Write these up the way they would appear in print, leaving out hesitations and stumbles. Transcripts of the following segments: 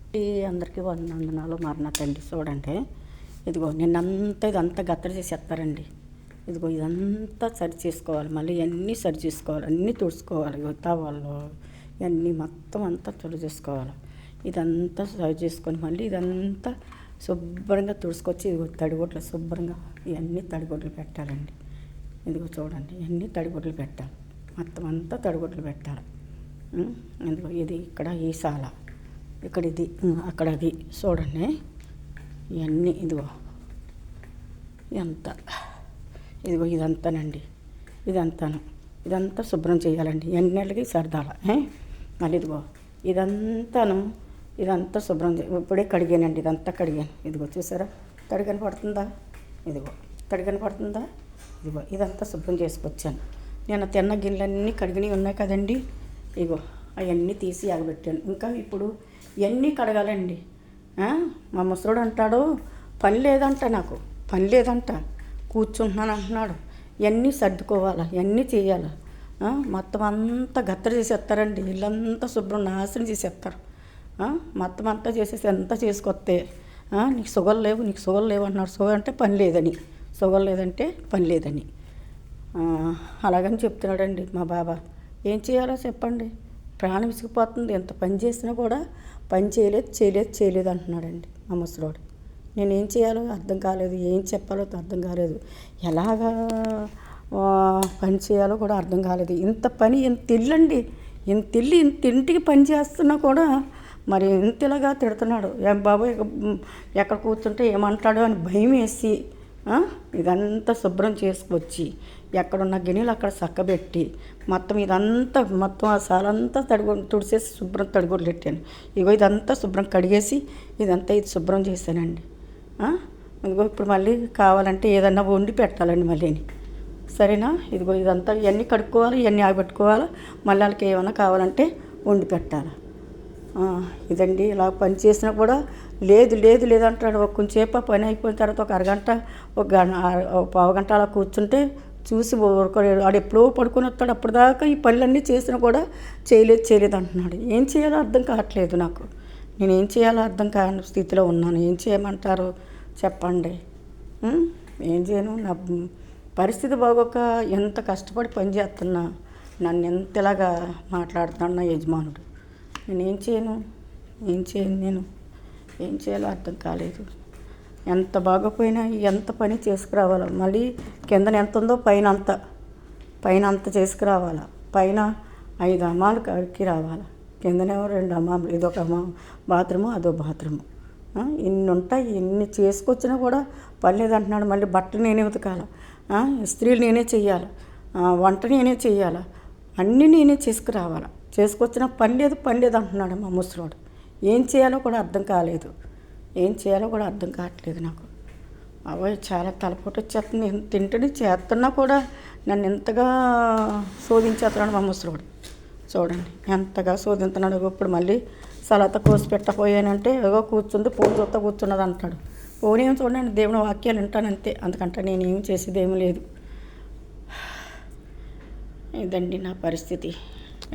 అందరికీ వందనాలు మరణతండి. చూడండి, ఇదిగో నిన్నంతా ఇదంతా గత్తర చేసేస్తారండి. ఇదిగో ఇదంతా సరి చేసుకోవాలి, మళ్ళీ ఇవన్నీ సరి చేసుకోవాలి, అన్నీ తుడుచుకోవాలి. తవాళ్ళు ఇవన్నీ మొత్తం అంతా తుడి చేసుకోవాలి. ఇదంతా సరి చేసుకొని మళ్ళీ ఇదంతా శుభ్రంగా తుడుచుకొచ్చి ఇదిగో తడిగుడ్లు శుభ్రంగా ఇవన్నీ తడిగుడ్లు పెట్టాలండి. ఇదిగో చూడండి, ఇవన్నీ తడిగుడ్లు పెట్టాలి, మొత్తం అంతా తడిగుడ్లు పెట్టాలి. ఇదిగో ఇది ఇక్కడ ఈ సాల, ఇక్కడ ఇది, అక్కడ అది. చూడండి ఇవన్నీ ఇదిగో ఎంత, ఇదిగో ఇదంతానండి, ఇదంతా శుభ్రం చేయాలండి. ఎన్నెళ్ళకి సరదాల మళ్ళీ ఇదిగో ఇదంతా శుభ్రం ఇప్పుడే కడిగానండి, ఇదంతా కడిగాను. ఇదిగో చూసారా, తడిగని పడుతుందా? ఇదిగో తడిగని పడుతుందా? ఇదిగో ఇదంతా శుభ్రం చేసుకొచ్చాను. నేను తిన్న గిన్నెలన్నీ కడిగినవి ఉన్నాయి కదండి, ఇగో అవన్నీ తీసి ఆగబెట్టాను. ఇంకా ఇప్పుడు ఇవన్నీ కడగాలండి. మా ముసలోడు అంటాడు, పని లేదంట, నాకు పని లేదంట, కూర్చుంటున్నాను అంటున్నాడు. ఇవన్నీ సర్దుకోవాలా, ఇవన్నీ చేయాలా. మొత్తం అంతా గత్తర చేసేస్తారండి, ఇల్లంతా శుభ్రం నాశనం చేసేస్తారు. మొత్తం అంతా చేసేసి అంతా చేసుకొస్తే నీకు షుగర్ లేవు అంటున్నారు. షుగర్ అంటే పని లేదని, షుగర్ లేదంటే పని లేదని అలాగని చెప్తున్నాడండి మా బాబా. ఏం చేయాలో చెప్పండి, ప్రాణం విసిగిపోతుంది. ఎంత పని చేసినా కూడా పని చేయలేదు అంటున్నాడండి మా ముసలోడు. నేనేం చేయాలో అర్థం కాలేదు, ఏం చెప్పాలో అర్థం కాలేదు, ఎలాగా పని చేయాలో కూడా అర్థం కాలేదు. ఇంత పని, ఇంత ఇల్లండి, ఇంత ఇంటికి పని చేస్తున్నా కూడా మరి ఇంతలాగా తిడుతున్నాడు. ఏం బాబాయ్ ఎక్కడ కూర్చుంటే ఏమంటాడో అని భయం వేసి ఇదంతా శుభ్రం చేసుకొచ్చి ఎక్కడున్న గిన్నెలు అక్కడ చక్కబెట్టి మొత్తం ఆ సాలంతా తుడిసేసి శుభ్రం తడిగొడ్లు పెట్టాను. ఇగో ఇదంతా శుభ్రం కడిగేసి ఇది శుభ్రం చేశానండి. ఇదిగో ఇప్పుడు మళ్ళీ కావాలంటే ఏదన్నా వండి పెట్టాలండి మళ్ళీని, సరేనా? ఇదిగో ఇదంతా ఇవన్నీ కడుక్కోవాలి, ఇవన్నీ ఆగబెట్టుకోవాలి, మళ్ళీ వాళ్ళకి ఏమైనా కావాలంటే వండి పెట్టాలి. ఇదండి, ఇలా పని చేసినా కూడా లేదు అంటాడు. కొంచెంసేపు పని అయిపోయిన తర్వాత ఒక అరగంట, ఒక పావు గంట అలా కూర్చుంటే చూసి ఊరుకోలేడు. వాడు ఎప్పుడో పడుకొని వస్తాడు, అప్పటిదాకా ఈ పనులన్నీ చేసినా కూడా చేయలేదు అంటున్నాడు. ఏం చేయాలో అర్థం కావట్లేదు నాకు, నేను ఏం చేయాలో అర్థం కాని స్థితిలో ఉన్నాను. ఏం చేయమంటారు చెప్పండి? ఏం చేయను, నా పరిస్థితి బాగోక ఎంత కష్టపడి పని చేస్తున్నా నన్ను ఎంతలాగా మాట్లాడుతున్నాడు నా యజమానుడు. నేనేం చేయను, నేను ఏం చేయాలో అర్థం కాలేదు. ఎంత బాగోపోయినా ఎంత పని చేసుకురావాలో, మళ్ళీ కిందన ఎంత ఉందో పైన అంత చేసుకురావాలా. పైన 5 అమ్మాలు కడికి రావాలి, కిందనేమో 2 అమ్మాలు, ఇదొక బాత్రూము అదో బాత్రూము. ఇన్ని ఉంటాయి, ఇన్ని చేసుకొచ్చినా కూడా పర్లేదు అంటున్నాడు. మళ్ళీ బట్టలు నేనే ఉతకాలి, స్త్రీలు నేనే చెయ్యాలి, వంట నేనే చెయ్యాలి, అన్నీ నేనే చేసుకురావాలి. చేసుకొచ్చిన పని లేదు అంటున్నాడు మా ముసలోడు. ఏం చేయాలో కూడా అర్థం కావట్లేదు నాకు. అవో చాలా తలపోటు వచ్చేస్తుంది. తింటని చేస్తున్నా కూడా నన్ను ఎంతగా శోధించేస్తున్నాడు మా ముసలోడు. చూడండి ఎంతగా శోధిస్తున్నాడు. ఇప్పుడు మళ్ళీ సలత కోసి పెట్టపోయానంటే ఏదో కూర్చుంది, పూలు చూస్తా కూర్చున్నది అంటాడు. పోనేం చూడండి, దేవుని వాక్యాలు వింటానంతే, అందుకంటే నేనేం చేసేది ఏమీ లేదు. ఇదండి నా పరిస్థితి,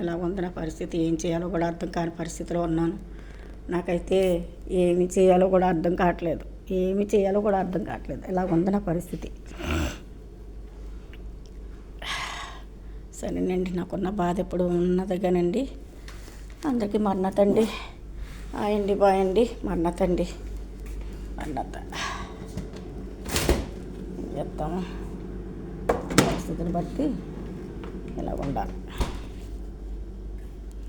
ఇలా ఉంది నా పరిస్థితి. ఏం చేయాలో కూడా అర్థం కాని పరిస్థితిలో ఉన్నాను. నాకైతే ఏమి చేయాలో కూడా అర్థం కావట్లేదు, ఇలా ఉంది నా పరిస్థితి. సరేనండి, నాకున్న బాధ ఎప్పుడు ఉన్నదిగానండి. అందరికీ మరణతండి, ఆయండి బాయండి, మరణతండి, మరణత చెప్తాము. పరిస్థితిని బట్టి ఇలా ఉండాలి.